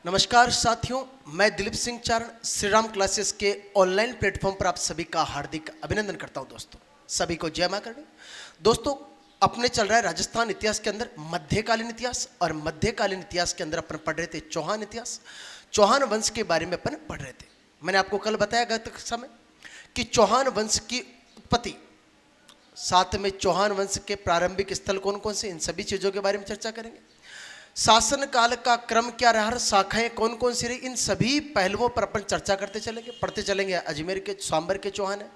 नमस्कार साथियों, मैं दिलीप सिंह चारण श्री राम क्लासेस के ऑनलाइन प्लेटफॉर्म पर आप सभी का हार्दिक अभिनंदन करता हूं। दोस्तों सभी को जय मां करनी। दोस्तों अपने चल रहा है राजस्थान इतिहास के अंदर मध्यकालीन इतिहास, और मध्यकालीन इतिहास के अंदर अपन पढ़ रहे थे चौहान इतिहास, चौहान वंश के बारे में अपन पढ़ रहे थे। मैंने आपको कल बताया गत कक्षा में कि चौहान वंश की उत्पत्ति, साथ में चौहान वंश के प्रारंभिक स्थल कौन कौन से, इन सभी चीजों के बारे में चर्चा करेंगे। शासन काल का क्रम क्या रहा, शाखाएं कौन कौन सी रही, इन सभी पहलुओं पर अपन चर्चा करते चलेंगे, पढ़ते चलेंगे। अजमेर के सांबर के चौहान है,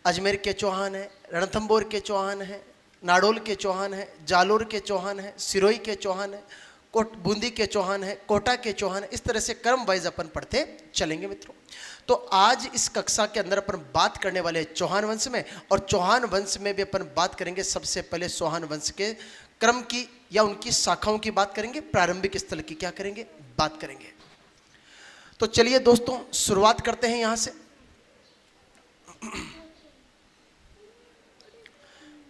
अजमेर के चौहान है, रणथंबोर के चौहान है, नाडोल के चौहान है, जालोर के चौहान है, सिरोही के चौहान है, बूंदी के चौहान है, कोटा के चौहान है। इस तरह से क्रम वाइज अपन पढ़ते चलेंगे मित्रों। तो आज इस कक्षा के अंदर अपन बात करने वाले हैं चौहान वंश में, और चौहान वंश में भी अपन बात करेंगे सबसे पहले चौहान वंश के क्रम की या उनकी शाखाओं की बात करेंगे, प्रारंभिक स्थल की क्या करेंगे, बात करेंगे। तो चलिए दोस्तों शुरुआत करते हैं यहां से।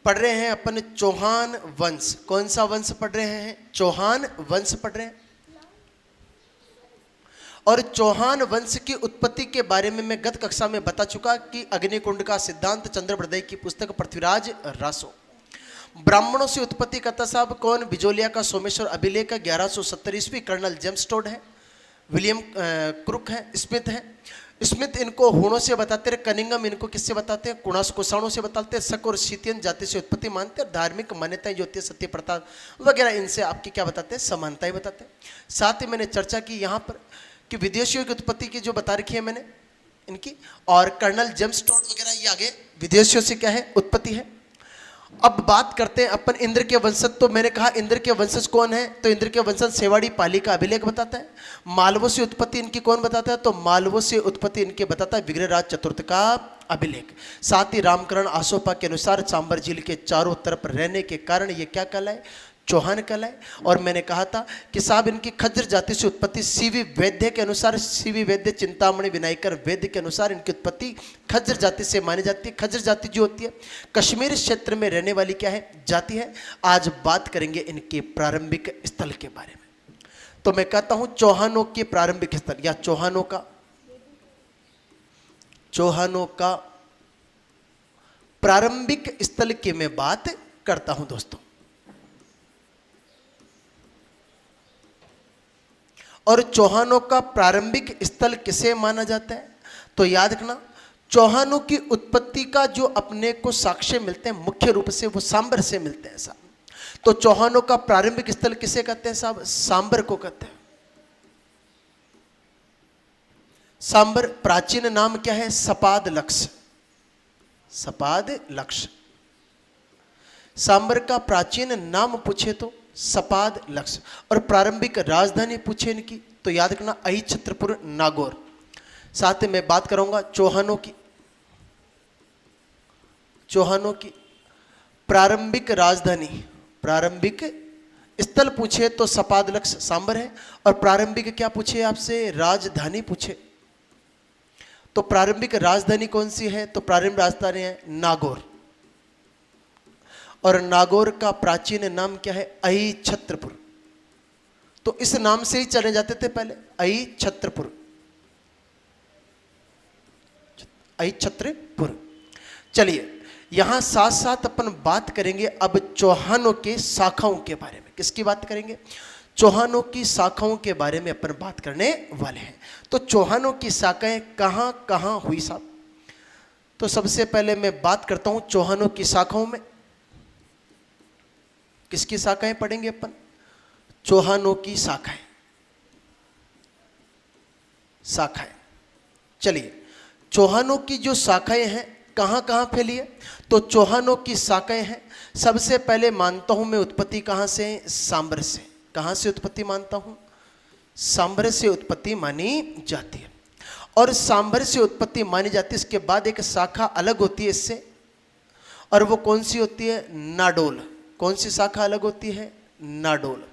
पढ़ रहे हैं अपन चौहान वंश। कौन सा वंश पढ़ रहे हैं? चौहान वंश पढ़ रहे हैं। और चौहान वंश की उत्पत्ति के बारे में मैं गत कक्षा में बता चुका कि अग्निकुंड का सिद्धांत, चंद्रबृदय की पुस्तक, पृथ्वीराज रासो। ब्राह्मणों से उत्पत्ति करता साहब कौन? बिजोलिया का सोमेश्वर अभिलेख 1170 ईस्वी, कर्नल जेम्स टोड है, विलियम क्रुक है, स्मिथ है। स्मिथ इनको हूणों से बताते रहे, कनिंगम इनको किससे बताते हैं? कुषाणों से बताते हैं। शक और शीतियन जाति से उत्पत्ति मानते हैं। धार्मिक मान्यताएं जो होती है, सत्य प्रथा वगैरह, इनसे आपकी क्या बताते हैं? समानताएं बताते हैं। साथ ही मैंने चर्चा की यहाँ पर कि विदेशियों की उत्पत्ति की जो बता रखी है मैंने इनकी, और कर्नल जेम्स टोड वगैरह ये आगे विदेशियों से क्या है? उत्पत्ति है। अब बात करते हैं अपन इंद्र के वंशज। तो मैंने कहा इंद्र के वंशज कौन है? तो इंद्र के वंशज सेवाड़ी पाली का अभिलेख बताता है। मालवों से उत्पत्ति इनकी कौन बताता है? तो मालवों से उत्पत्ति इनके बताता है विग्रहराज चतुर्थ का अभिलेख। साथ ही रामकरण आसोपा के अनुसार सांबर झील के चारों तरफ रहने के कारण ये क्या कहलाए? चौहान कहलाए। और मैंने कहा था कि साहब इनकी खज्जर जाति से उत्पत्ति सीवी वैद्य के अनुसार, सीवी वैद्य चिंतामणि विनायकर वैद्य के अनुसार इनकी उत्पत्ति खज्जर जाति से मानी जाती है। खज्जर जाति जो होती है कश्मीर क्षेत्र में रहने वाली क्या है? जाति है। आज बात करेंगे इनके प्रारंभिक स्थल के बारे में। तो मैं कहता हूं चौहानों के प्रारंभिक स्थल या चौहानों का प्रारंभिक स्थल की मैं बात करता हूं दोस्तों। और चौहानों का प्रारंभिक स्थल किसे माना जाता है? तो याद रखना, चौहानों की उत्पत्ति का जो अपने को साक्ष्य मिलते हैं मुख्य रूप से वो सांबर से मिलते हैं साहब। तो चौहानों का प्रारंभिक स्थल किसे कहते हैं साहब? सांबर को कहते हैं। सांबर प्राचीन नाम क्या है? सपाद लक्ष्य। सपाद लक्ष्य सांबर का प्राचीन नाम पूछे तो सपाद लक्ष्य। और प्रारंभिक राजधानी पूछे इनकी तो याद रखना अहिछत्रपुर नागौर। साथ ही मैं बात करूंगा चौहानों की प्रारंभिक राजधानी, प्रारंभिक स्थल पूछे तो सपाद लक्ष्य सांबर है। और प्रारंभिक क्या पूछे आपसे? राजधानी पूछे तो प्रारंभिक राजधानी कौन सी है? तो प्रारंभिक राजधानी है नागौर। और नागौर का प्राचीन नाम क्या है? अहिछत्रपुर। तो इस नाम से ही चले जाते थे पहले, अहिछत्रपुर, अहिछत्रपुर। चलिए यहां साथ साथ अपन बात करेंगे अब चौहानों के शाखाओं के बारे में। किसकी बात करेंगे? चौहानों की शाखाओं के बारे में अपन बात करने वाले हैं। तो चौहानों की शाखाएं कहां कहां हुई साहब? तो सबसे पहले मैं बात करता हूं चौहानों की शाखाओं में। किसकी शाखाएं पढ़ेंगे अपन? चौहानों की शाखाएं। चलिए चौहानों की जो शाखाएं हैं कहां कहां फैली है? तो चौहानों की शाखाएं हैं, सबसे पहले मानता हूं मैं उत्पत्ति कहां से? सांबर से। कहां से उत्पत्ति मानता हूं? सांबर से उत्पत्ति मानी जाती है। और सांबर से उत्पत्ति मानी जाती है, इसके बाद एक शाखा अलग होती है इससे, और वो कौन सी होती है? नाडोल। कौन सी शाखा अलग होती है? नाडोल।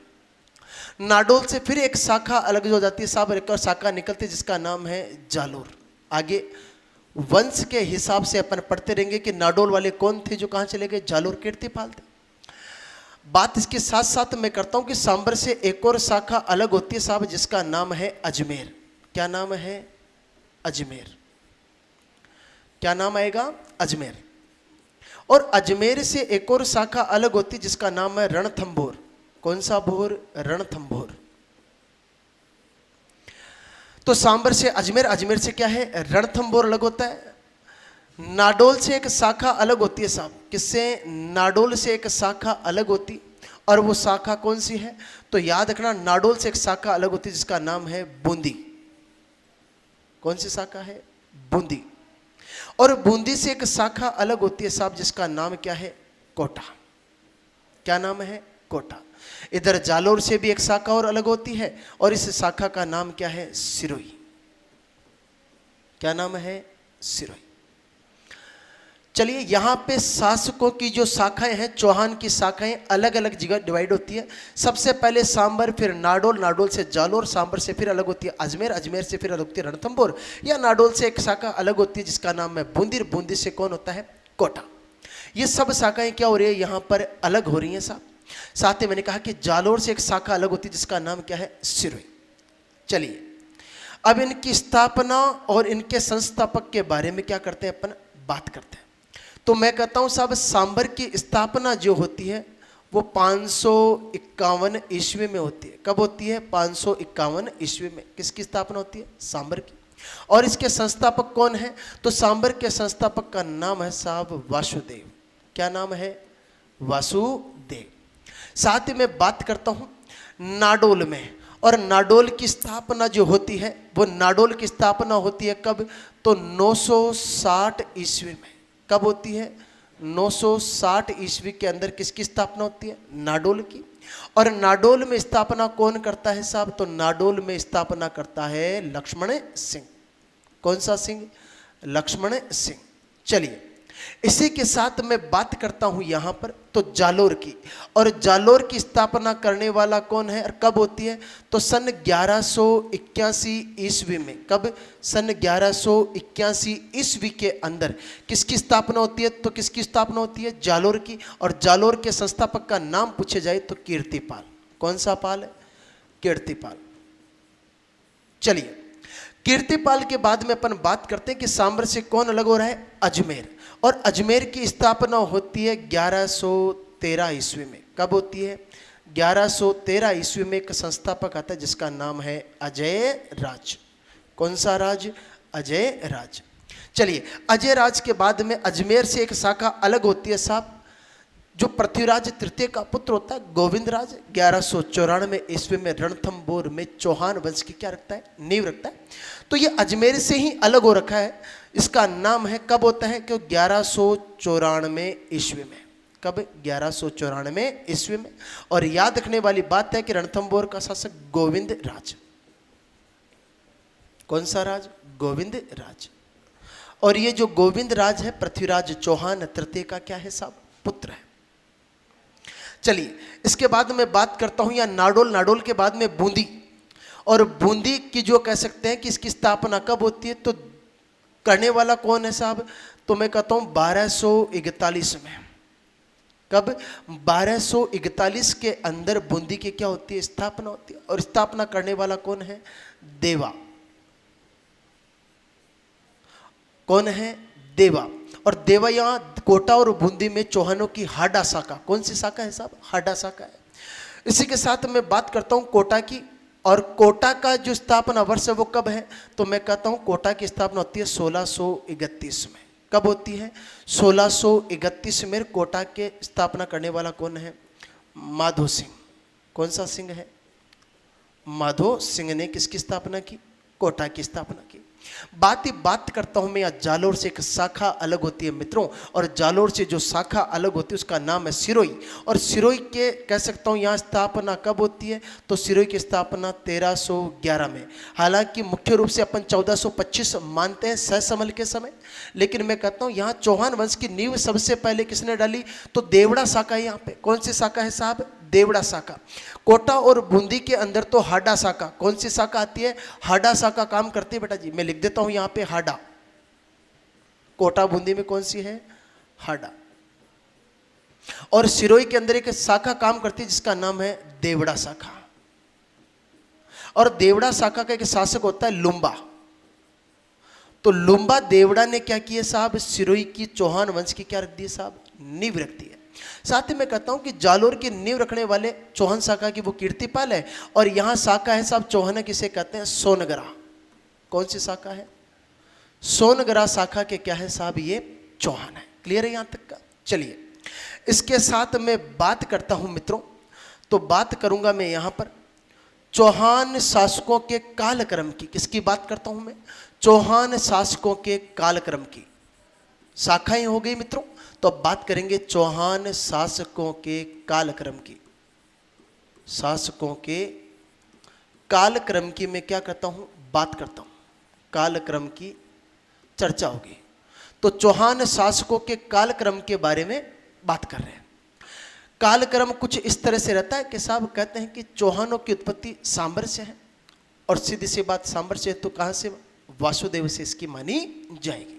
नाडोल से फिर एक शाखा अलग हो जाती है साहब, एक और शाखा निकलती है जिसका नाम है जालोर। आगे वंश के हिसाब से अपन पढ़ते रहेंगे कि नाडोल वाले कौन थे जो कहां चले गए? जालोर कीर्तिपाल थे। बात इसके साथ साथ मैं करता हूं कि सांबर से एक और शाखा अलग होती है साहब, जिसका नाम है अजमेर। क्या नाम है? अजमेर। क्या नाम आएगा? अजमेर। और अजमेर से एक और शाखा अलग होती है जिसका नाम है रणथंभौर। कौन सा भोर? रणथंभौर। तो सांबर से अजमेर, अजमेर से क्या है? रणथंभौर अलग होता है। नाडोल से एक शाखा अलग होती है साहब। किससे? नाडोल से एक शाखा अलग होती, और वो शाखा कौन सी है? तो याद रखना, नाडोल से एक शाखा अलग होती है जिसका नाम है बूंदी। कौन सी शाखा है? बूंदी। और बूंदी से एक शाखा अलग होती है साहब जिसका नाम क्या है? कोटा। क्या नाम है? कोटा। इधर जालोर से भी एक शाखा और अलग होती है, और इस शाखा का नाम क्या है? सिरोही। क्या नाम है? सिरोही। चलिए, यहां पे शासकों की जो शाखाएं हैं, चौहान की शाखाएं अलग अलग जगह डिवाइड होती है। सबसे पहले सांबर, फिर नाडोल, नाडोल से जालोर, सांबर से फिर अलग होती है अजमेर, अजमेर से फिर अलग होती है रणथंभौर, या नाडोल से एक शाखा अलग होती है जिसका नाम है बूंदी, बूंदी से कौन होता है? कोटा। ये सब शाखाएं क्या हो रही है? यहां पर अलग हो रही हैं साहब। साथ ही मैंने कहा कि जालोर से एक शाखा अलग होती है जिसका नाम क्या है? सिरोही। चलिए, अब इनकी स्थापना और इनके संस्थापक के बारे में क्या करते हैं? अपन बात करते हैं। तो मैं कहता हूं साहब, सांबर की स्थापना जो होती है वो 551 ईस्वी में होती है। कब होती है? 551 ईस्वी में। किसकी स्थापना होती है? सांबर की। और इसके संस्थापक कौन है? तो सांबर के संस्थापक का नाम है साहब वासुदेव। क्या नाम है? वासुदेव। साथ ही मैं बात करता हूं नाडोल में, और नाडोल की स्थापना जो होती है, वो नाडोल की स्थापना होती है कब? तो 960 ईस्वी में। कब होती है? 960 ईस्वी के अंदर किसकी स्थापना होती है? नाडोल की। और नाडोल में स्थापना कौन करता है साहब? तो नाडोल में स्थापना करता है लक्ष्मण सिंह। कौन सा सिंह? लक्ष्मण सिंह। चलिए, इसी के साथ मैं बात करता हूं यहां पर तो जालोर की, और जालोर की स्थापना करने वाला कौन है और कब होती है? तो सन 1181 ईस्वी में। कब? सन 1181 ईस्वी के अंदर किसकी स्थापना होती है? तो किसकी स्थापना होती है? जालोर की। और जालोर के संस्थापक का नाम पूछे जाए तो कीर्तिपाल। कौन सा पाल है? कीर्तिपाल। चलिए, कीर्तिपाल के बाद में अपन बात करते हैं कि सांबर से कौन अलग हो रहा है? अजमेर। और अजमेर की स्थापना होती है 1113 ईस्वी में। कब होती है? 1113 ईस्वी में एक संस्थापक आता है जिसका नाम है अजय राज। कौन सा राज? अजय राज। चलिए, अजय राज के बाद में अजमेर से एक शाखा अलग होती है साहब, जो पृथ्वीराज तृतीय का पुत्र होता है गोविंद राज। 1194 ईस्वी में रणथंभौर में चौहान वंश की क्या रखता है? नींव रखता है। तो ये अजमेर से ही अलग हो रखा है। इसका नाम है, कब होता है? कि 1194 ईस्वी में। कब? 1194 ईस्वी में। और याद रखने वाली बात है कि रणथंभौर का शासक गोविंद राज। कौन सा राज? गोविंद राज। और ये जो गोविंद राज है, पृथ्वीराज चौहान तृतीय का क्या है साहब? पुत्र है। चलिए, इसके बाद मैं बात करता हूं या नाडोल, नाडोल के बाद में बूंदी। और बूंदी की जो कह सकते हैं कि इसकी स्थापना कब होती है, तो करने वाला कौन है साहब? तो मैं कहता हूं 1241 में। कब? 1241 के अंदर बूंदी की क्या होती है? स्थापना होती है। और स्थापना करने वाला कौन है? देवा। कौन है? देवा। और देवा यहां कोटा और बूंदी में चौहानों की हाडा शाखा। कौन सी शाखा है साहब? हाडा शाखा है। इसी के साथ मैं बात करता हूं कोटा की, और कोटा का जो स्थापना वर्ष है वो कब है? तो मैं कहता हूं कोटा की स्थापना होती है 1631 में। कब होती है? 1631 में कोटा के स्थापना करने वाला कौन है? माधो सिंह। कौन सा सिंह है? माधो सिंह ने किसकी स्थापना की? कोटा की स्थापना की। बात करता हूं मैं यहाँ जालोर से एक शाखा अलग होती है मित्रों, और जालोर से जो शाखा अलग होती है उसका नाम है सिरोही। और सिरोही के कह सकता हूं यहाँ स्थापना कब होती है? तो सिरोही की स्थापना 1311 में। हालांकि मुख्य रूप से अपन 1425 मानते हैं सहसमल के समय, लेकिन मैं कहता हूं यहाँ चौहान वंश की नींव सबसे पहले किसने डाली? तो देवड़ा शाखा है यहाँ पे। कौन सी शाखा है साहब? देवड़ा शाखा। कोटा और बूंदी के अंदर तो हाडा शाखा। कौन सी शाखा आती है? हाडा शाखा काम करती है बेटा जी। मैं लिख देता हूं यहां पे हाडा। कोटा बूंदी में कौन सी है? हाडा। और सिरोही के अंदर एक शाखा काम करती है जिसका नाम है देवड़ा शाखा। और देवड़ा शाखा का एक शासक होता है लुम्बा। तो लुम्बा देवड़ा ने क्या किया साहब, सिरोही की चौहान वंश की क्या रख दी साहब, नींव रख दी है। साथ ही मैं कहता हूं कि जालोर की नींव रखने वाले चौहान शाखा की वो कीर्तिपाल है। और यहां शाखा है साहब चौहान, किसे कहते हैं, सोनगरा। कौन सी शाखा है, सोनगरा शाखा के क्या है साहब, ये चौहान है। क्लियर है यहां तक का। चलिए इसके साथ मैं बात करता हूं मित्रों, तो बात करूंगा मैं यहां पर चौहान शासकों के कालक्रम की। किसकी बात करता हूं मैं, चौहान शासकों के कालक्रम की। शाखाएं हो गई मित्रों, तो अब बात करेंगे चौहान शासकों के कालक्रम की। शासकों के कालक्रम की मैं क्या करता हूं, बात करता हूं, कालक्रम की चर्चा होगी। तो चौहान शासकों के कालक्रम के बारे में बात कर रहे हैं। कालक्रम कुछ इस तरह से रहता है कि साहब कहते हैं कि चौहानों की उत्पत्ति सांबर से है, और सीधी सी बात सांबर से है तो कहां से, वासुदेव से इसकी मानी जाएगी।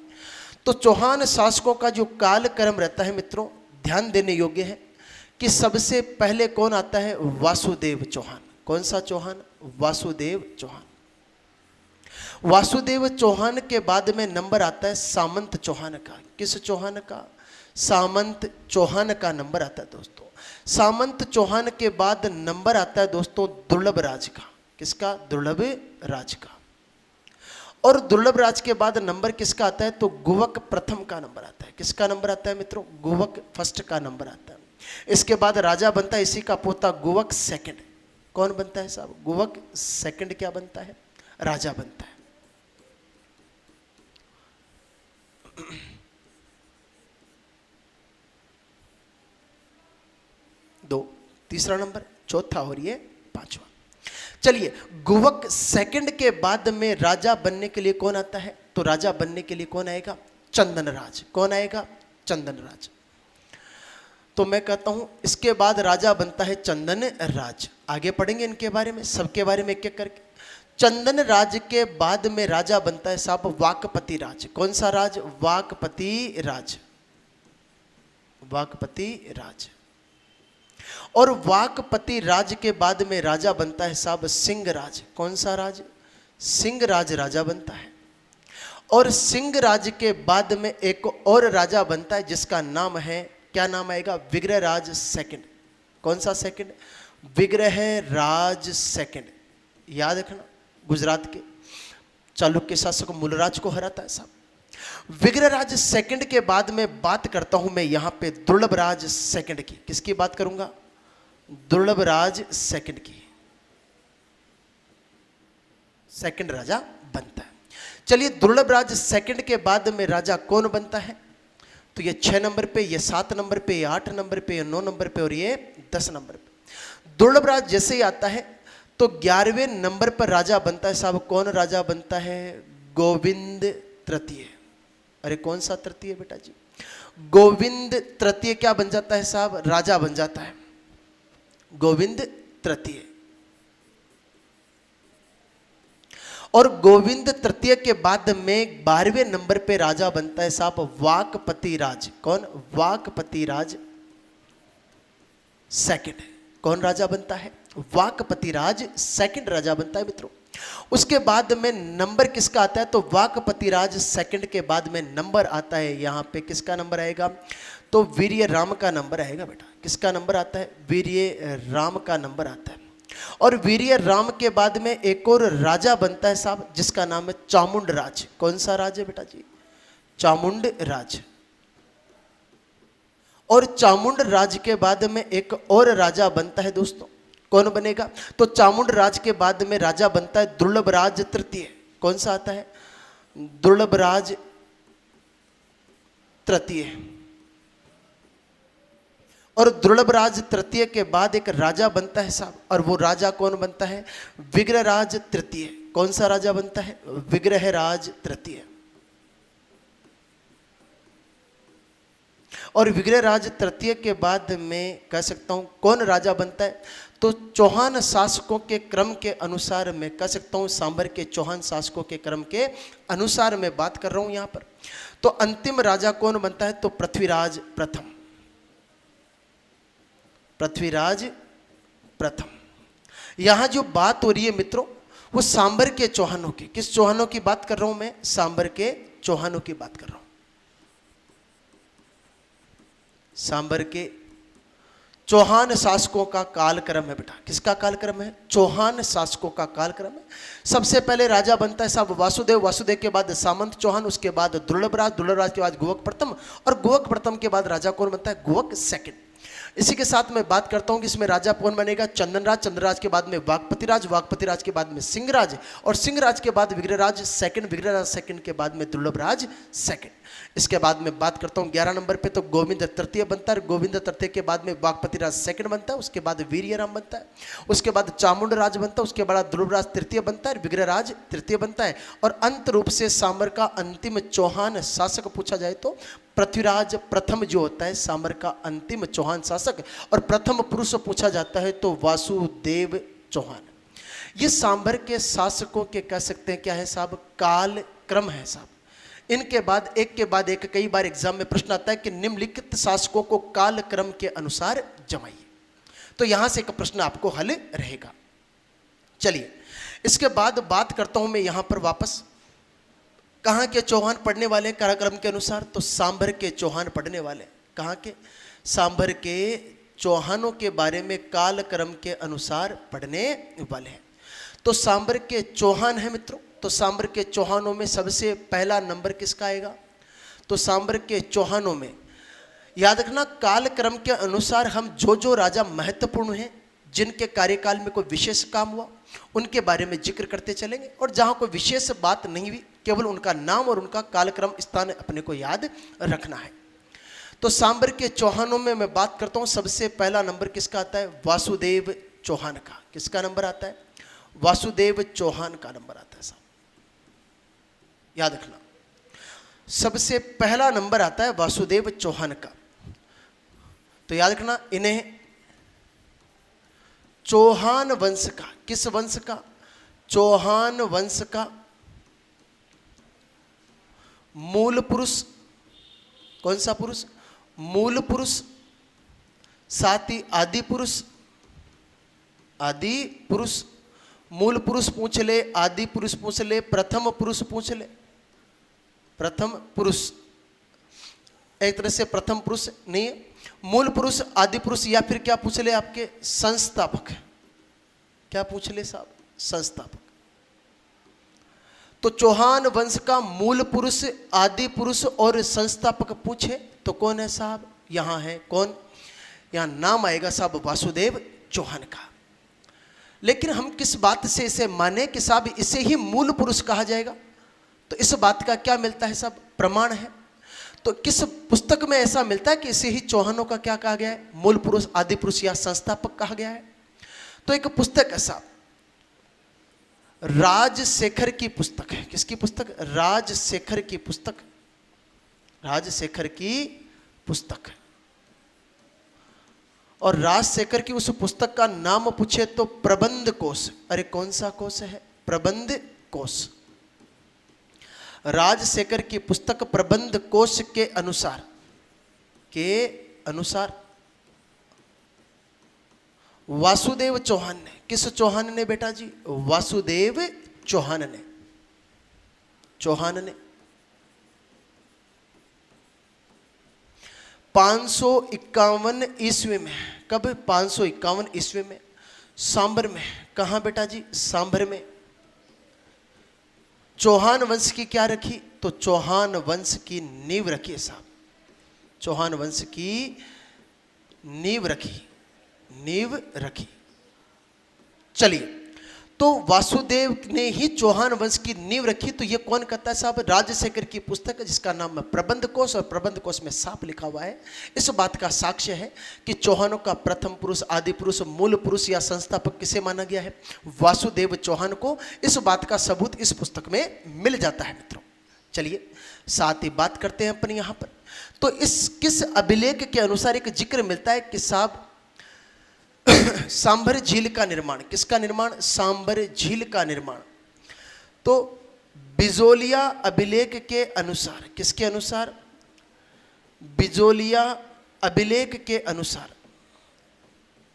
तो चौहान शासकों का जो कालक्रम रहता है मित्रों, ध्यान देने योग्य है कि सबसे पहले कौन आता है, वासुदेव चौहान। कौन सा चौहान, वासुदेव चौहान। वासुदेव चौहान के बाद में नंबर आता है सामंत चौहान का। किस चौहान का, सामंत चौहान का नंबर आता है दोस्तों। सामंत चौहान के बाद नंबर आता है दोस्तों दुर्लभ राज का। किसका, दुर्लभ राज का। और दुर्लभ राज के बाद नंबर किसका आता है, तो गुवक प्रथम का नंबर आता है। किसका नंबर आता है मित्रों, गुवक फर्स्ट का नंबर आता है। इसके बाद राजा बनता है इसी का पोता गुवक सेकंड। कौन बनता है साहब, गुवक सेकंड क्या बनता है, राजा बनता है। दो, तीसरा नंबर, चौथा और ये पांचवा। चलिए गुवक सेकंड के बाद में राजा बनने के लिए कौन आता है, तो राजा बनने के लिए कौन आएगा, चंदन राज। कौन आएगा, चंदन राज। तो मैं कहता हूं इसके बाद राजा बनता है चंदन राज। आगे पढ़ेंगे इनके बारे में, सबके बारे में एक एक करके। चंदन राज के बाद में राजा बनता है साहब वाकपति राज। कौन सा राज, वाकपति राज। वाकपति राज। और वाकपति राज के बाद में राजा बनता है साहब सिंह राज। कौन सा राज, सिंह राज राजा बनता है। और सिंह राज के बाद में एक और राजा बनता है जिसका नाम है, क्या नाम आएगा, विग्रह राज सेकंड। कौन सा सेकंड, विग्रह राज सेकंड। याद रखना, गुजरात के चालुक्य शासक मूलराज को हराता है साहब। विग्रह राज सेकंड के बाद में बात करता हूं मैं यहां पे दुर्लभ राज सेकंड की। किसकी बात करूंगा, दुर्लभ राज सेकंड की। सेकंड राजा बनता है। चलिए दुर्लभ राज सेकंड के बाद में राजा कौन बनता है, तो ये 6 नंबर पे, ये 7 नंबर पे, ये 8 नंबर पे, ये 9 नंबर पे और ये 10 नंबर पे। दुर्लभ राज जैसे ही आता है तो 11वें नंबर पर राजा बनता है साहब। कौन राजा बनता है, गोविंद तृतीय। अरे कौन सा तृतीय बेटा जी, गोविंद तृतीय क्या बन जाता है साहब, राजा बन जाता है, गोविंद तृतीय। और गोविंद तृतीय के बाद में 12वें नंबर पे राजा बनता है साहब वाकपति राज। कौन, वाकपति राज सेकंड। कौन राजा बनता है, वाकपति राज सेकंड राजा बनता है मित्रों। उसके बाद में नंबर किसका आता है, तो वाकपति राज सेकंड के बाद में नंबर आता है यहां पे, किसका नंबर आएगा, तो वीर्य राम का नंबर आएगा बेटा। किसका नंबर आता है, वीर्य राम का नंबर आता है। और वीर्य राम के बाद में एक और राजा बनता है साहब जिसका नाम है चामुंड राज। कौन सा राज है बेटा जी, चामुंड राज। और चामुंड राज के बाद में एक और राजा बनता है दोस्तों। कौन बनेगा, तो चामुंड राज के बाद में राजा बनता है दुर्लभ राज तृतीय। कौन सा आता है, दुर्लभ राज तृतीय। और दुर्लभ राज तृतीय के बाद एक राजा बनता है साहब, और वो राजा कौन बनता है, विग्रह राज तृतीय। कौन सा राजा बनता है, विग्रह राज तृतीय। और विग्रह राज तृतीय के बाद में कह सकता हूं कौन राजा बनता है, तो चौहान शासकों के क्रम के अनुसार मैं कह सकता हूं, सांबर के चौहान शासकों के क्रम के अनुसार मैं बात कर रहा हूं यहां पर। तो अंतिम राजा कौन बनता है, तो पृथ्वीराज प्रथम। पृथ्वीराज प्रथम। यहां जो बात हो रही है मित्रों, वो सांबर के चौहानों की। किस चौहानों की बात कर रहा हूं मैं? सांबर के चौहानों की बात कर रहा हूं। सांबर के चौहान शासकों का कालक्रम है बेटा। किसका कालक्रम है? चौहान शासकों का कालक्रम है। सबसे पहले राजा बनता है साहब वासुदेव, वासुदेव के बाद सामंत चौहान, उसके बाद दुर्लभराज, दुर्लभराज के बाद गोवक प्रथम, और गोवक प्रथम के बाद राजा कौन बनता है? गोवक सेकंड। इसी के साथ मैं बात करता हूं कि इसमें राजा कौन बनेगा? चंदनराज, चंद्रराज के बाद में वागपतिराज, वागपतिराज के बाद में सिंहराज, और सिंहराज के बाद विग्रहराज सेकंड, विग्रहराज सेकंड के बाद में दुर्लभराज सेकंड। इसके बाद में बात करता हूं 11 नंबर पे तो गोविंद तृतीय बनता है, गोविंद तृतीय के बाद में वागपतिराज सेकंड बनता है, उसके बाद वीर्यराम बनता है, उसके बाद चामुंड राज बनता है, उसके बाद दुर्लभराज तृतीय बनता है, विग्रहराज तृतीय बनता है, और अंत रूप से सांबर का अंतिम चौहान शासक पूछा जाए तो पृथ्वीराज प्रथम जो होता है सांबर का अंतिम चौहान शासक, और प्रथम पुरुष पूछा जाता है तो वासुदेव चौहान। ये सांबर के शासकों के कह सकते हैं क्या है साहब? काल क्रम है साहब। इनके बाद एक कई बार एग्जाम में प्रश्न आता है कि निम्नलिखित शासकों को काल क्रम के अनुसार जमाइए। तो यहां से एक प्रश्न आपको हल रहेगा। चलिए इसके बाद बात करता हूं मैं यहां पर वापस, कहां के चौहान पढ़ने वाले कालक्रम के अनुसार? तो सांभर के चौहान पढ़ने वाले। कहां के? सांभर के चौहानों के बारे में कालक्रम के अनुसार पढ़ने वाले हैं। तो सांभर के चौहान है मित्रों, तो सांभर के चौहानों में सबसे पहला नंबर किसका आएगा? तो सांभर के चौहानों में याद रखना कालक्रम के अनुसार हम जो जो राजा महत्वपूर्ण हैं, जिनके कार्यकाल में कोई विशेष काम हुआ, उनके बारे में जिक्र करते चलेंगे, और जहां कोई विशेष बात नहीं हुई केवल उनका नाम और उनका कालक्रम स्थान अपने को याद रखना है। तो सांभर के चौहानों में मैं बात करता हूं, सबसे पहला नंबर किसका आता है? वासुदेव चौहान का। किसका नंबर आता है? वासुदेव चौहान का नंबर आता है साहब, याद रखना। सबसे पहला नंबर आता है वासुदेव चौहान का। तो याद रखना इन्हें चौहान वंश का, किस वंश का? चौहान वंश का मूल पुरुष। कौन सा पुरुष? मूल पुरुष, साथ ही आदि पुरुष। आदि पुरुष, मूल पुरुष पूछ ले, आदि पुरुष पूछ ले, प्रथम पुरुष पूछ ले। प्रथम पुरुष एक तरह से प्रथम पुरुष नहीं है, मूल पुरुष, आदि पुरुष, या फिर क्या पूछ ले आपके? संस्थापक। क्या पूछ ले साहब? संस्थापक। तो चौहान वंश का मूल पुरुष, आदि पुरुष और संस्थापक पूछे तो कौन है साहब? यहां है कौन? यहां नाम आएगा साहब वासुदेव चौहान का। लेकिन हम किस बात से इसे माने कि साहब इसे ही मूल पुरुष कहा जाएगा? तो इस बात का क्या मिलता है साहब? प्रमाण है। तो किस पुस्तक में ऐसा मिलता है कि इसे ही चौहानों का क्या कहा गया है? मूल पुरुष, आदि पुरुष या संस्थापक कहा गया है? तो एक पुस्तक है साहब, राजशेखर की पुस्तक है। किसकी पुस्तक? राजशेखर की पुस्तक। राजशेखर की पुस्तक है। और राजशेखर की उस पुस्तक का नाम पूछे तो प्रबंध कोश। अरे कौन सा कोश है? प्रबंध कोश। राजशेखर की पुस्तक प्रबंध कोश के अनुसार वासुदेव चौहान ने, किस चौहान ने बेटा जी? वासुदेव चौहान ने। 551 ईस्वी में, कब? 551 ईस्वी में सांभर में। कहां बेटा जी? सांभर में। चौहान वंश की क्या रखी? तो चौहान वंश की नींव रखी साहब। चौहान वंश की नींव रखी। चलिए, तो वासुदेव ने ही चौहान वंश की नींव रखी। तो ये कौन कहता है साहब? राजशेखर की पुस्तक है जिसका नाम है प्रबंध कोश, और प्रबंध कोश में साफ लिखा हुआ है। इस बात का साक्ष्य है कि चौहानों का प्रथम पुरुष, आदि पुरुष, मूल पुरुष या संस्थापक किसे माना गया है? वासुदेव चौहान को। इस बात का सबूत इस पुस्तक में मिल जाता है मित्रों। चलिए साथ ही बात करते हैं अपन यहां पर। तो इस किस अभिलेख के अनुसार एक जिक्र मिलता है कि साहब सांभर झील का निर्माण। किसका निर्माण? सांभर झील का निर्माण। तो बिजोलिया अभिलेख के अनुसार, किसके अनुसार? बिजोलिया अभिलेख के अनुसार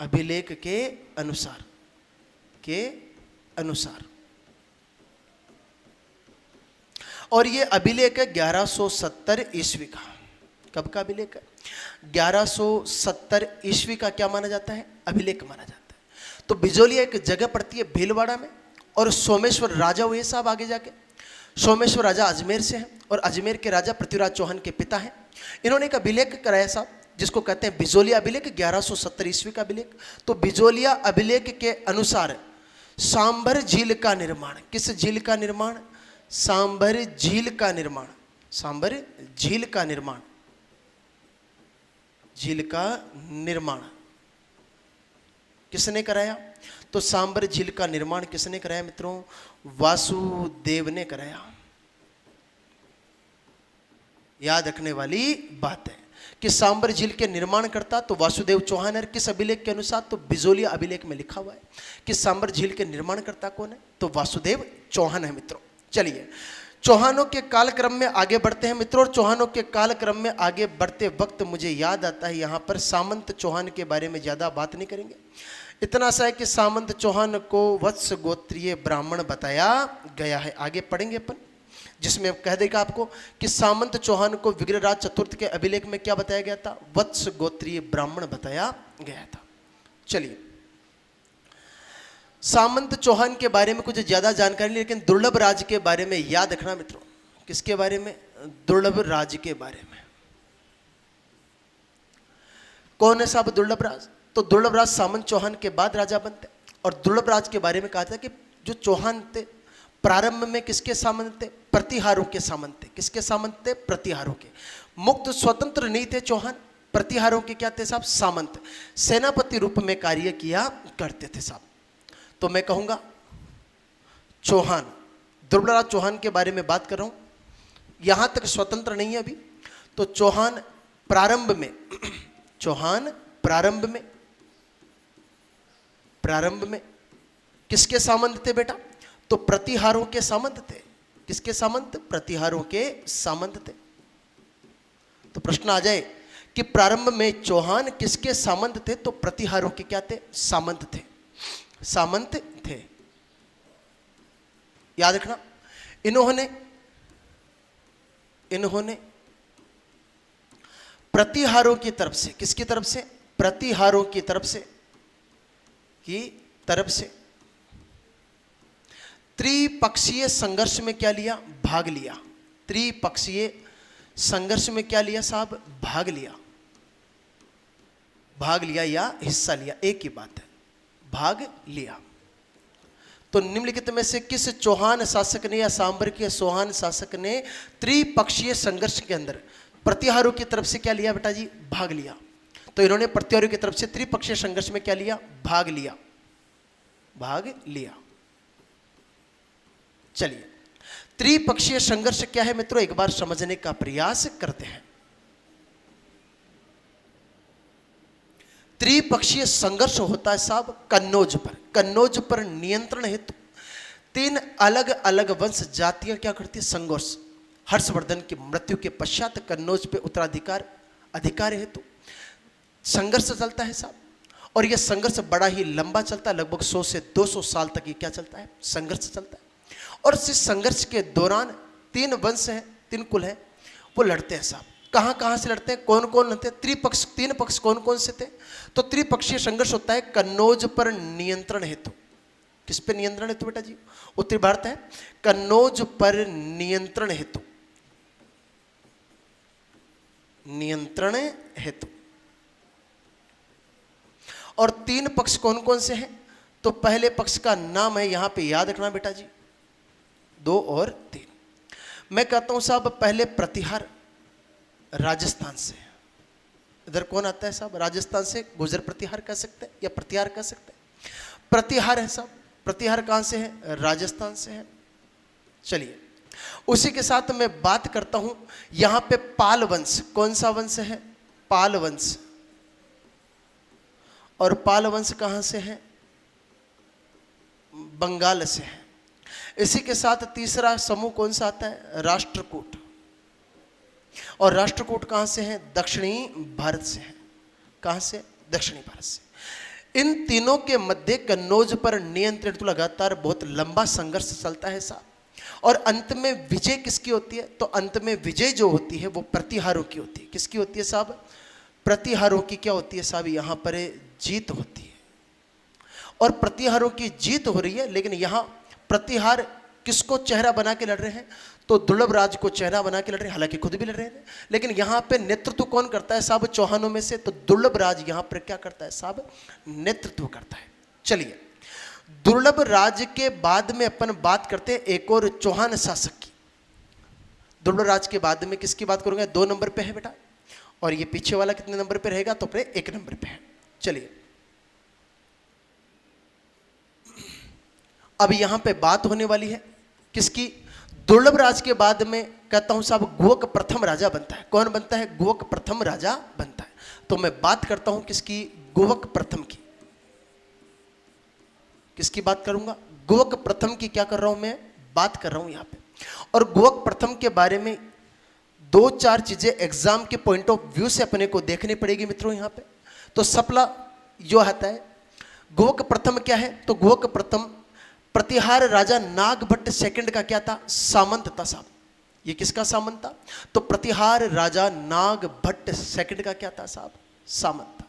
अभिलेख के अनुसार, के अनुसार। और ये अभिलेख है 1170 ईस्वी का। कब का अभिलेख है? 1170 ईस्वी का क्या माना जाता है? अभिलेख माना जाता है। तो बिजोलिया एक जगह पड़ती है भीलवाड़ा में, और सोमेश्वर राजा हुए साहब आगे जाके। सोमेश्वर राजा अजमेर से हैं, और अजमेर के राजा पृथ्वीराज चौहान के पिता हैं। इन्होंने एक अभिलेख कराया साहब, जिसको कहते हैं बिजोलिया अभिलेख, 1170 ईस्वी का अभिलेख। तो बिजोलिया अभिलेख के अनुसार सांभर झील का निर्माण, किस झील का निर्माण? सांभर झील का निर्माण, सांभर झील का निर्माण, झील का निर्माण किसने कराया? तो सांभर झील का निर्माण किसने कराया मित्रों? वासुदेव ने कराया। याद रखने वाली बात है कि सांभर झील के निर्माण करता तो वासुदेव चौहान है। किस अभिलेख के अनुसार? तो बिजोलिया अभिलेख में लिखा हुआ है कि सांभर झील के निर्माण करता कौन है? तो वासुदेव चौहान है मित्रों। चलिए चौहानों के कालक्रम में आगे बढ़ते हैं मित्रों। और चौहानों के कालक्रम में आगे बढ़ते वक्त मुझे याद आता है, यहाँ पर सामंत चौहान के बारे में ज़्यादा बात नहीं करेंगे। इतना सा है कि सामंत चौहान को वत्स गोत्रीय ब्राह्मण बताया गया है। आगे पढ़ेंगे अपन, जिसमें कह देगा आपको कि सामंत चौहान को विग्रहराज चतुर्थ के अभिलेख में क्या बताया गया था? वत्स गोत्रीय ब्राह्मण बताया गया था। चलिए सामंत चौहान के बारे में कुछ ज्यादा जानकारी नहीं, लेकिन दुर्लभ राज के बारे में याद रखना मित्रों। किसके बारे में? दुर्लभ राज के बारे में। कौन है साहब दुर्लभ राज? तो दुर्लभ राज सामंत चौहान के बाद राजा बनते। और दुर्लभ राज के बारे में कहा था कि जो चौहान थे प्रारंभ में किसके सामंत थे? प्रतिहारों के सामंत थे। किसके सामंत थे? प्रतिहारों के। मुक्त स्वतंत्र नहीं थे चौहान, प्रतिहारों के क्या थे साहब? सामंत। सेनापति रूप में कार्य किया करते थे साहब। तो मैं कहूंगा चौहान, दुर्लभराज चौहान के बारे में बात कर रहा हूं। यहां तक स्वतंत्र नहीं है अभी। तो चौहान प्रारंभ में, चौहान प्रारंभ में किसके सामंत थे बेटा? तो प्रतिहारों के सामंत थे। किसके सामंत? प्रतिहारों के सामंत थे। तो प्रश्न आ जाए कि प्रारंभ में चौहान किसके सामंत थे? तो प्रतिहारों के क्या थे? सामंत थे, सामंत थे। याद रखना, इन्होंने प्रतिहारों की तरफ से, किसकी तरफ से? प्रतिहारों की तरफ से त्रिपक्षीय संघर्ष में क्या लिया? भाग लिया। त्रिपक्षीय संघर्ष में क्या लिया साहब? भाग लिया। भाग लिया या हिस्सा लिया, एक ही बात है, भाग लिया। तो निम्नलिखित में से किस चौहान शासक ने या सांबर के चौहान शासक ने त्रिपक्षीय संघर्ष के अंदर प्रतिहारों की तरफ से क्या लिया बेटा जी? भाग लिया। तो इन्होंने प्रतिहारों की तरफ से त्रिपक्षीय संघर्ष में क्या लिया? भाग लिया, भाग लिया। चलिए त्रिपक्षीय संघर्ष क्या है मित्रों, एक बार समझने का प्रयास करते हैं। त्रिपक्षीय संघर्ष होता है साहब कन्नौज पर। कन्नौज पर नियंत्रण हेतु तीन अलग अलग वंश जातियां क्या करती है? संघर्ष। हर्षवर्धन की मृत्यु के पश्चात कन्नौज पे उत्तराधिकार अधिकार हेतु संघर्ष चलता है साहब। और यह संघर्ष बड़ा ही लंबा चलता है, लगभग 100 से 200 साल तक ये क्या चलता है? संघर्ष चलता है। और इस संघर्ष के दौरान तीन वंश हैं, तीन कुल हैं, वो लड़ते हैं साहब। कहां कहां से लड़ते हैं? कौन कौन लड़ते हैं? त्रिपक्ष, तीन पक्ष कौन कौन से थे? तो त्रिपक्षीय संघर्ष होता है कन्नौज पर नियंत्रण हेतु। किस पे नियंत्रण हेतु बेटा जी? उत्तरी भारत है, कन्नौज पर नियंत्रण हेतु, नियंत्रण हेतु। और तीन पक्ष कौन कौन से हैं? तो पहले पक्ष का नाम है, यहां पे याद रखना बेटा जी, 2 और 3। मैं कहता हूं साहब पहले प्रतिहार राजस्थान से। इधर कौन आता है साहब? राजस्थान से गुजर प्रतिहार कह सकते हैं या प्रतिहार कह सकते हैं। प्रतिहार है साहब। प्रतिहार कहां से है? राजस्थान से है। चलिए उसी के साथ मैं बात करता हूं यहां पे पाल वंश। कौन सा वंश है? पाल वंश। और पाल वंश कहां से है? बंगाल से है। इसी के साथ तीसरा समूह कौन सा आता है? राष्ट्रकूट। और राष्ट्रकूट कहां से है? दक्षिणी भारत से है। कहां से? दक्षिणी भारत से। इन तीनों के मध्य कन्नौज पर नियंत्रण तो लगातार बहुत लंबा संघर्ष चलता है साहब। और अंत में विजय किसकी होती है? तो अंत में विजय जो होती है वो प्रतिहारों की होती है। किसकी होती है साहब? प्रतिहारों की क्या होती है साहब? यहां पर जीत होती है। और प्रतिहारों की जीत हो रही है, लेकिन यहां प्रतिहार किसको चेहरा बना के लड़ रहे हैं? तो दुर्लभ राज को चेहरा बना के लड़ रहे हैं, हालांकि खुद भी लड़ रहे हैं, लेकिन यहां पे नेतृत्व कौन करता है साहब? चौहानों में से। तो दुर्लभ राज यहां पर क्या करता है साहब? नेतृत्व करता है। चलिए, दुर्लभ राज के बाद में अपन बात करते हैं एक और चौहान शासक की। दुर्लभ राज के बाद में किसकी बात करूंगा? 2 नंबर पे है बेटा, और ये पीछे वाला कितने नंबर पे रहेगा? तो अपने 1 नंबर पे है। चलिए, अब यहां पे बात होने वाली है किसकी? दुर्लभ राज के बाद में कहता हूं साहब गुहक प्रथम राजा बनता है। कौन बनता है? गुहक प्रथम राजा बनता है। तो मैं बात करता हूं किसकी? गुहक प्रथम की। किसकी बात करूंगा? गुहक प्रथम की। क्या कर रहा हूं मैं? बात कर रहा हूं यहां पे। और गुहक प्रथम के बारे में 2-4 चीजें एग्जाम के पॉइंट ऑफ व्यू से अपने को देखनी पड़ेगी मित्रों यहां पे। तो सपला जो आता है, गुहक प्रथम क्या है? तो गुहक प्रथम प्रतिहार राजा नागभट्ट सेकंड का क्या था? सामंत था साहब। ये किसका सामंत था? तो प्रतिहार राजा नागभट्ट सेकंड का क्या था साहब? सामंत था।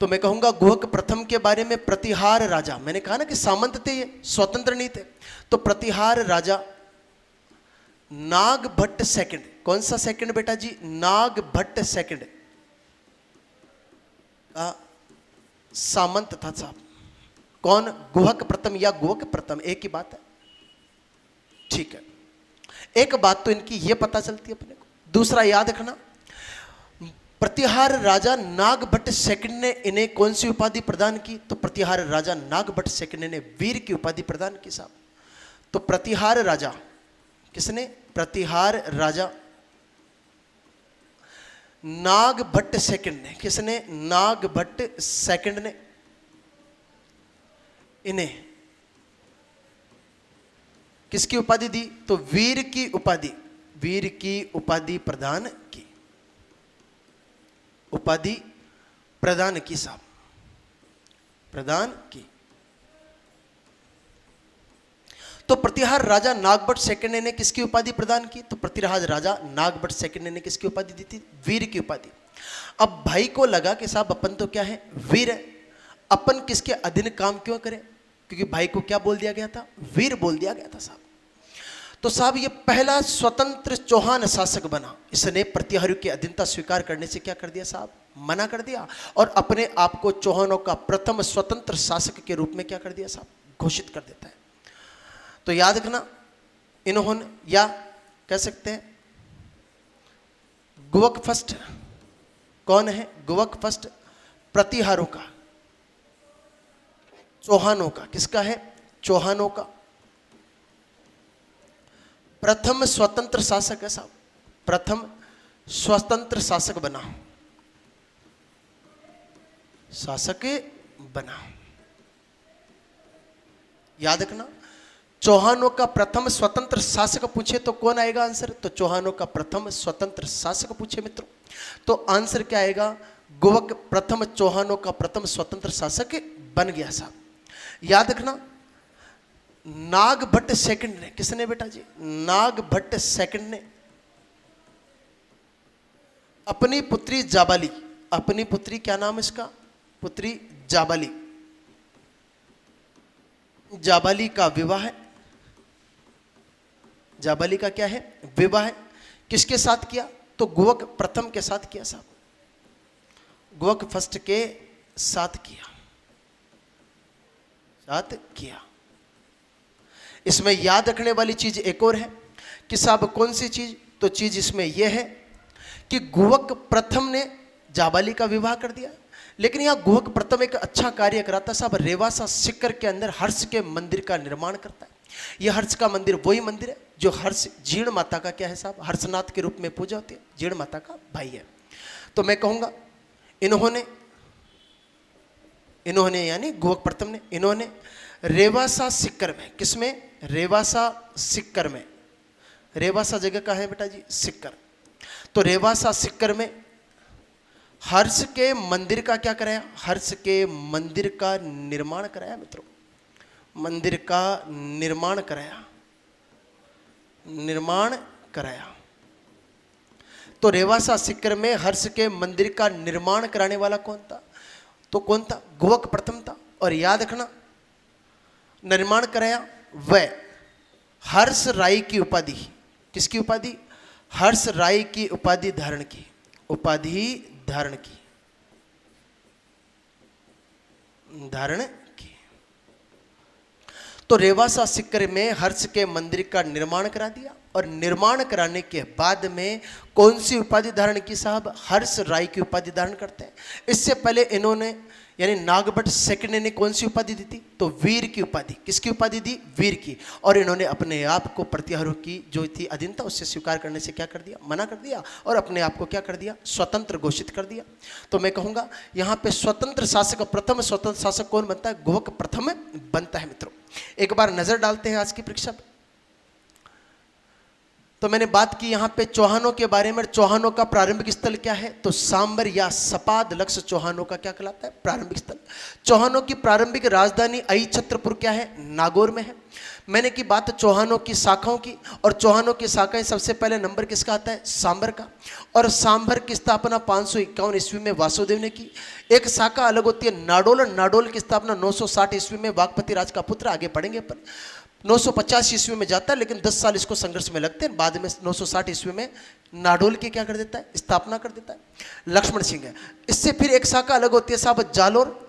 तो मैं कहूंगा गुहक प्रथम के बारे में प्रतिहार राजा, मैंने कहा ना कि सामंत थे, ये स्वतंत्र नहीं थे। तो प्रतिहार राजा नागभट्ट सेकंड, कौन सा सेकंड बेटा जी? नागभट्ट सेकंड का सामंत था साहब। कौन? गुहक प्रथम या गुहक प्रथम, एक ही बात है। ठीक है, एक बात तो इनकी ये पता चलती है अपने को। दूसरा याद रखना, प्रतिहार राजा नागभट्ट सेकंड ने इन्हें कौन सी उपाधि प्रदान की? तो प्रतिहार राजा नागभट्ट सेकंड ने वीर की उपाधि प्रदान की साहब। तो प्रतिहार राजा किसने? प्रतिहार राजा नागभट्ट सेकंड ने। किसने? नागभट्ट सेकंड ने इन्हें किसकी उपाधि दी? तो वीर की उपाधि, वीर की उपाधि प्रदान की। उपाधि प्रदान की साहब, प्रदान की। तो प्रतिहार राजा नागभट्ट सेकंड ने किसकी उपाधि प्रदान की? तो प्रतिहार राजा नागभट्ट सेकंड ने किसकी उपाधि दी थी? वीर की उपाधि। अब भाई को लगा कि साहब अपन तो क्या है? वीर है, अपन किसके अधीन काम क्यों करें? क्योंकि भाई को क्या बोल दिया गया था? वीर बोल दिया गया था साहब। तो साहब ये पहला स्वतंत्र चौहान शासक बना। इसने प्रतिहारों की अधीनता स्वीकार करने से क्या कर दिया साहब? मना कर दिया, और अपने आप को चौहानों का प्रथम स्वतंत्र शासक के रूप में क्या कर दिया साहब? घोषित कर देता है। तो याद रखना, इन्होंने, या कह सकते हैं गुहक फर्स्ट। कौन है गुहक फर्स्ट? प्रतिहारों का, चौहानों का। किसका है? चौहानों का प्रथम स्वतंत्र शासक है साहब। प्रथम स्वतंत्र शासक बना, शासक बना। याद रखना, चौहानों का प्रथम स्वतंत्र शासक पूछे तो कौन आएगा आंसर? तो चौहानों का प्रथम स्वतंत्र शासक पूछे मित्रों, तो आंसर क्या आएगा? गुहक प्रथम चौहानों का प्रथम स्वतंत्र शासक बन गया साहब। याद रखना, नागभट्ट सेकंड ने, किसने बेटा जी? नागभट्ट सेकंड ने अपनी पुत्री जाबाली, अपनी पुत्री, क्या नाम इसका? पुत्री जाबाली, जाबाली का विवाह है। जाबाली का क्या है? विवाह है। किसके साथ किया? तो गुहक प्रथम के साथ किया साहब, गुहक फर्स्ट के साथ किया, साथ किया। इसमें याद रखने वाली चीज एक और है कि साहब कौन सी चीज? तो चीज इसमें यह है कि गुहक प्रथम ने जाबाली का विवाह कर दिया, लेकिन यहां गुहक प्रथम एक अच्छा कार्य कराता साहब। रेवासा सिक्कर के अंदर हर्ष के मंदिर का निर्माण करता है। यह हर्ष का मंदिर वही मंदिर है जो हर्ष जीर्ण माता का क्या है साहब? हर्षनाथ के रूप में पूजा होती है, जीर्ण माता का भाई है। तो मैं कहूंगा इन्होंने यानी गुहक प्रथम ने, इन्होंने रेवासा सिक्कर में, किसमें? रेवासा सिक्कर में। रेवासा जगह का है बेटा जी? सिक्कर। तो रेवासा सिक्कर में हर्ष के मंदिर का क्या कराया? हर्ष के मंदिर का निर्माण कराया मित्रों, मंदिर का निर्माण कराया, निर्माण कराया। तो रेवासा सीकर में हर्ष के मंदिर का निर्माण कराने वाला कौन था? तो कौन था? गुवक प्रथम था। और याद रखना, निर्माण कराया वह हर्ष राय की उपाधि, किसकी उपाधि? हर्ष राय की उपाधि धारण की, उपाधि धारण की, धारण की। तो रेवासा सीकर में हर्ष के मंदिर का निर्माण करा दिया और निर्माण कराने के बाद में कौन सी उपाधि धारण की साहब? हर्ष राय की उपाधि धारण करते हैं। इससे पहले इन्होंने यानी नागभट्ट सेकंड ने कौन सी उपाधि दी थी? तो वीर की उपाधि। किसकी उपाधि दी? वीर की। और इन्होंने अपने आप को प्रतिहारों की जो थी अधीनता उससे स्वीकार करने से क्या कर दिया? मना कर दिया और अपने आप को क्या कर दिया? स्वतंत्र घोषित कर दिया। तो मैं कहूंगा यहाँ पे स्वतंत्र शासक, प्रथम स्वतंत्र शासक कौन बनता है? गुवक प्रथम बनता है मित्रों। एक बार नजर डालते हैं आज की परीक्षा पे। तो मैंने बात की यहाँ पे चौहानों के बारे में। चौहानों का प्रारंभिक स्थल क्या है? तो सांबर या सपाद लक्ष्य चौहानों का क्या कहलाता है? प्रारंभिक स्थल। चौहानों की प्रारंभिक राजधानी आई छत्रपुर क्या है? नागौर में है। मैंने की बात चौहानों की शाखाओं की, और चौहानों की शाखाएं सबसे पहले नंबर किसका आता है? सांबर का। और सांबर की स्थापना 551 ईस्वी में वासुदेव ने की। एक शाखा अलग होती है नाडोल। नाडोल की स्थापना 960 ईस्वी में वाकपति राज का पुत्र, आगे पढ़ेंगे अपन, 950 ईस्वी में जाता है, लेकिन 10 साल इसको संघर्ष में लगते हैं। बाद में 960 ईस्वी में नाडोल की क्या कर देता है? स्थापना कर देता है लक्ष्मण सिंह है। इससे फिर एक शाखा अलग होती है साहब जालोर।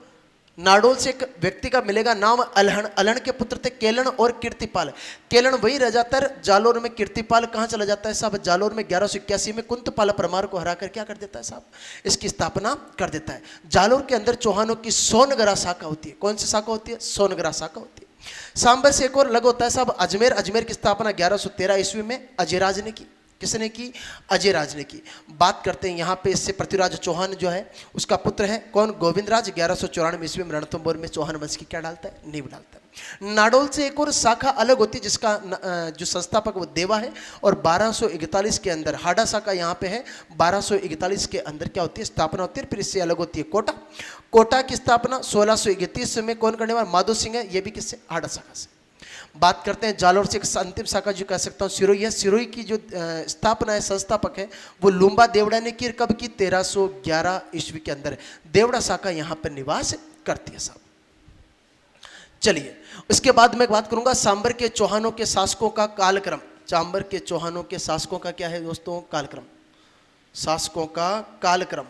नाडोल से एक व्यक्ति का मिलेगा नाम अलहण। अलहण के पुत्र थे केलन और कीर्तिपाल। केलन वही रह जाता है जालोर में। कीर्तिपाल कहाँ चला जाता है साहब? जालोर में 1181 में कुंतपाल परमार को हराकर क्या कर देता है साहब? इसकी स्थापना कर देता है। जालोर के अंदर चौहानों की सोनगरा शाखा होती है। कौन सी शाखा होती है? सोनगरा शाखा होती है। सांबर से एक और अलग होता है साहब अजमेर। अजमेर की स्थापना 1113 ईस्वी में अजयराज ने की। किसने की? अजयराज ने की। बात करते हैं यहाँ पे इससे पृथ्वीराज चौहान जो है उसका पुत्र है कौन? गोविंदराज। 1194 ईस्वी में रणथंभौर में चौहान वंश की क्या डालता है? नींव डालता है। नाडोल से एक और शाखा अलग होती है जिसका जो संस्थापक वो देवा है। और 1241 के अंदर हाडा शाखा यहाँ पे है। 1241 के अंदर क्या होती है? स्थापना होती है। फिर इससे अलग होती है कोटा। कोटा की स्थापना 1631 में कौन करने वाला? माधो सिंह है। ये भी किससे? हाडा शाखा से। बात करते हैं जालोर से एक अंतिम शाखा जो कह सकता हूँ सिरोही है। सिरोही की जो स्थापना है, संस्थापक है वो लुम्बा देवड़ा ने की। कब की? 1311 ईस्वी के अंदर देवड़ा शाखा यहाँ पर निवास करती है साहब। चलिए उसके बाद मैं बात करूंगा सांबर के चौहानों के शासकों का कालक्रम। सांबर के चौहानों के शासकों का क्या है दोस्तों? कालक्रम। शासकों का कालक्रम।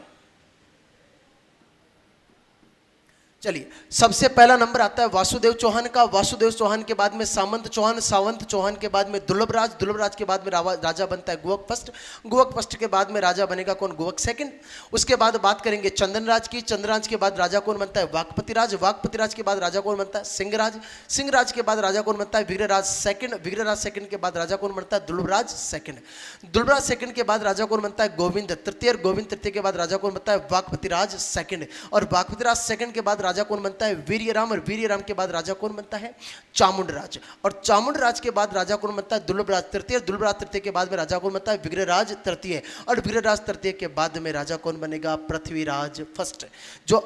चलिए सबसे पहला नंबर आता है वासुदेव चौहान का। वासुदेव चौहान के बाद में सामंत चौहान। सावंत चौहान के बाद में दुर्लभराज। दुर्लभराज के बाद में राजा बनता है गुवक फर्स्ट। गुवक फर्स्ट के बाद में राजा बनेगा कौन? गुवक सेकंड। उसके बाद बात करेंगे चंदनराज की। चंद्रराज के बाद राजा कौन बनता है? वाकपतिराज। वाकपतिराज के बाद राजा कौन बनता है? सिंहराज। सिंहराज के बाद राजा कौन बनता है? विग्रहराज सेकंड। विग्रहराज सेकंड के बाद राजा कौन बनता है? दुर्लभराज सेकंड। दुर्लभराज सेकंड के बाद राजा कौन बनता है? गोविंद तृतीय। गोविंद तृतीय के बाद राजा कौन बनता है? वाकपतिराज सेकंड। और वाकपतिराज सेकंड के बाद राजा कौन बनता है? वीर्यराम। और वीर्यराम के बाद राजा कौन बनता है? चामुंडराज। और चामुंडराज के बाद राजा कौन बनता है? दुर्लभराज तृतीय। दुर्लभराज तृतीय के बाद में राजा कौन बनता है? विग्रहराज तृतीय। और विग्रहराज तृतीय के बाद में राजा कौन बनेगा? पृथ्वीराज फर्स्ट, जो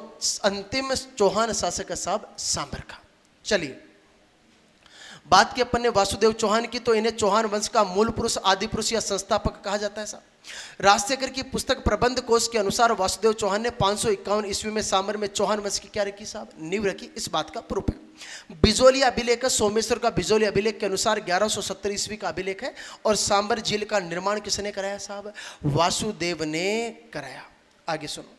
अंतिम चौहान शासक है साहब सांबर का। चलिए बात की अपन ने वासुदेव चौहान की, तो इन्हें चौहान वंश का मूल पुरुष, आदि पुरुष या संस्थापक कहा जाता है साहब। राजशेखर की पुस्तक प्रबंध कोश के अनुसार वासुदेव चौहान ने 551 ईस्वी में सांबर में चौहान वंश की क्या रखी साहब? नींव रखी। इस बात का प्रूफ है। बिजोली अभिलेख, सोमेश्वर का बिजोली अभिलेख के अनुसार 1170 ईस्वी का अभिलेख है। और सांबर झील का निर्माण किसने कराया साहब? वासुदेव ने कराया। आगे सुनो।